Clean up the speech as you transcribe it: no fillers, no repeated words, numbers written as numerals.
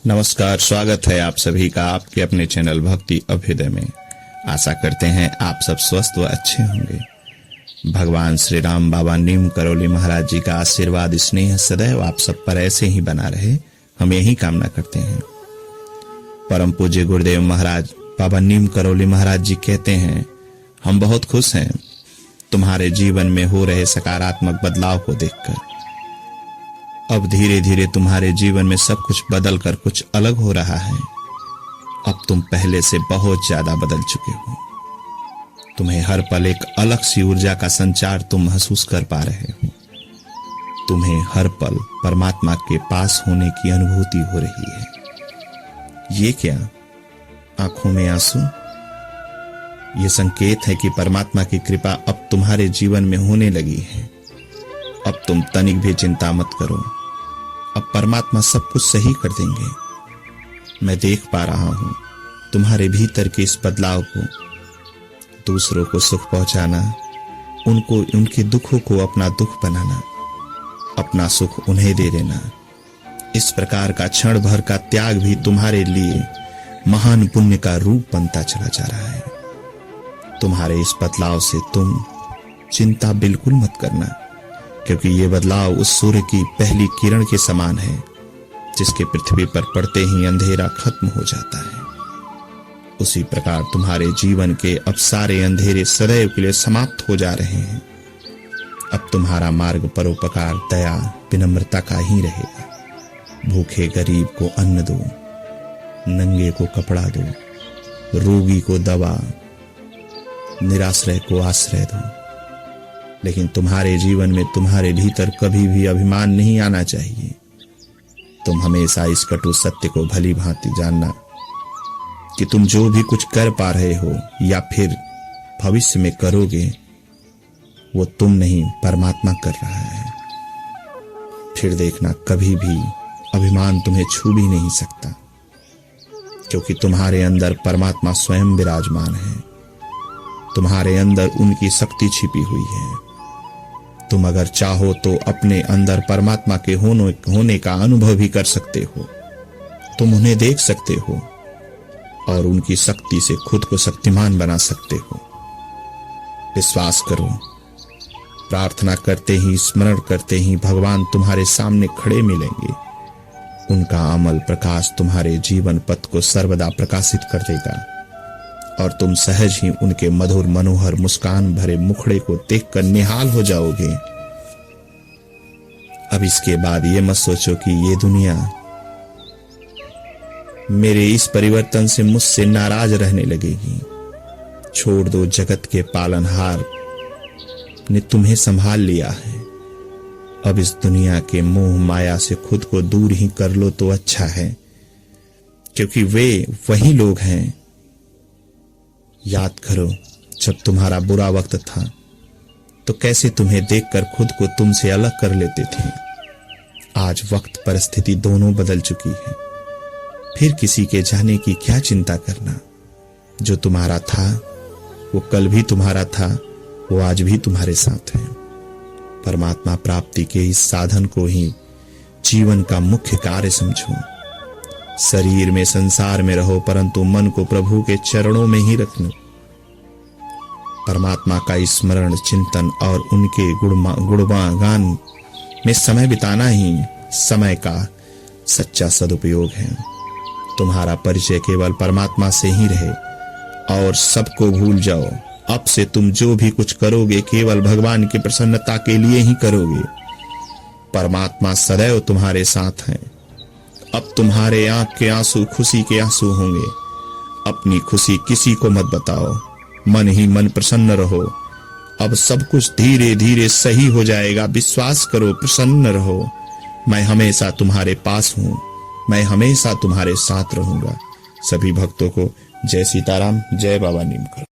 नमस्कार, स्वागत है आप सभी का आपके अपने चैनल भक्ति अभ्युदय में। आशा करते हैं आप सब स्वस्थ व अच्छे होंगे। भगवान श्री राम बाबा नीम करौली महाराज जी का आशीर्वाद स्नेह सदैव आप सब पर ऐसे ही बना रहे, हम यही कामना करते हैं। परम पूज्य गुरुदेव महाराज बाबा नीम करौली महाराज जी कहते हैं, हम बहुत खुश हैं तुम्हारे जीवन में हो रहे सकारात्मक बदलाव को देखकर। अब धीरे धीरे तुम्हारे जीवन में सब कुछ बदल कर कुछ अलग हो रहा है। अब तुम पहले से बहुत ज्यादा बदल चुके हो। तुम्हें हर पल एक अलग सी ऊर्जा का संचार तुम महसूस कर पा रहे हो। तुम्हें हर पल परमात्मा के पास होने की अनुभूति हो रही है। ये क्या, आंखों में आंसू? ये संकेत है कि परमात्मा की कृपा अब तुम्हारे जीवन में होने लगी है। अब तुम तनिक भी चिंता मत करो, अब परमात्मा सब कुछ सही कर देंगे। मैं देख पा रहा हूं तुम्हारे भीतर के इस बदलाव को। दूसरों को सुख पहुंचाना, उनको उनके दुखों को अपना दुख बनाना, अपना सुख उन्हें दे देना, इस प्रकार का क्षण भर का त्याग भी तुम्हारे लिए महान पुण्य का रूप बनता चला जा रहा है। तुम्हारे इस बदलाव से तुम चिंता बिल्कुल मत करना, क्योंकि ये बदलाव उस सूर्य की पहली किरण के समान है जिसके पृथ्वी पर पड़ते ही अंधेरा खत्म हो जाता है। उसी प्रकार तुम्हारे जीवन के अब सारे अंधेरे सदैव के लिए समाप्त हो जा रहे हैं। अब तुम्हारा मार्ग परोपकार, दया, विनम्रता का ही रहेगा। भूखे गरीब को अन्न दो, नंगे को कपड़ा दो, रोगी को दवा, निराश्रय को आश्रय दो। लेकिन तुम्हारे जीवन में तुम्हारे भीतर कभी भी अभिमान नहीं आना चाहिए। तुम हमेशा इस कटु सत्य को भली भांति जानना कि तुम जो भी कुछ कर पा रहे हो या फिर भविष्य में करोगे, वो तुम नहीं परमात्मा कर रहा है। फिर देखना, कभी भी अभिमान तुम्हें छू भी नहीं सकता, क्योंकि तुम्हारे अंदर परमात्मा स्वयं विराजमान है। तुम्हारे अंदर उनकी शक्ति छिपी हुई है। तुम अगर चाहो तो अपने अंदर परमात्मा के होने का अनुभव भी कर सकते हो। तुम उन्हें देख सकते हो और उनकी शक्ति से खुद को शक्तिमान बना सकते हो। विश्वास करो, प्रार्थना करते ही, स्मरण करते ही भगवान तुम्हारे सामने खड़े मिलेंगे। उनका अमल प्रकाश तुम्हारे जीवन पथ को सर्वदा प्रकाशित कर देगा और तुम सहज ही उनके मधुर मनोहर मुस्कान भरे मुखड़े को देखकर निहाल हो जाओगे। अब इसके बाद ये मत सोचो कि ये दुनिया मेरे इस परिवर्तन से मुझसे नाराज रहने लगेगी। छोड़ दो, जगत के पालनहार ने तुम्हें संभाल लिया है। अब इस दुनिया के मोह माया से खुद को दूर ही कर लो तो अच्छा है, क्योंकि वे वही लोग हैं। याद करो, जब तुम्हारा बुरा वक्त था तो कैसे तुम्हें देखकर खुद को तुमसे अलग कर लेते थे। आज वक्त परिस्थिति दोनों बदल चुकी है। फिर किसी के जाने की क्या चिंता करना। जो तुम्हारा था वो कल भी तुम्हारा था, वो आज भी तुम्हारे साथ है। परमात्मा प्राप्ति के इस साधन को ही जीवन का मुख्य कार्य समझो। शरीर में, संसार में रहो, परंतु मन को प्रभु के चरणों में ही रखना। परमात्मा का स्मरण, चिंतन और उनके गुणगान में समय बिताना ही समय का सच्चा सदुपयोग है। तुम्हारा परिचय केवल परमात्मा से ही रहे और सबको भूल जाओ। अब से तुम जो भी कुछ करोगे केवल भगवान की प्रसन्नता के लिए ही करोगे। परमात्मा सदैव तुम्हारे साथ है। अब तुम्हारे आंख के आंसू खुशी के आंसू होंगे। अपनी खुशी किसी को मत बताओ, मन ही मन प्रसन्न रहो। अब सब कुछ धीरे धीरे सही हो जाएगा। विश्वास करो, प्रसन्न रहो। मैं हमेशा तुम्हारे पास हूं, मैं हमेशा तुम्हारे साथ रहूंगा। सभी भक्तों को जय सीताराम, जय बाबा नीम करौली।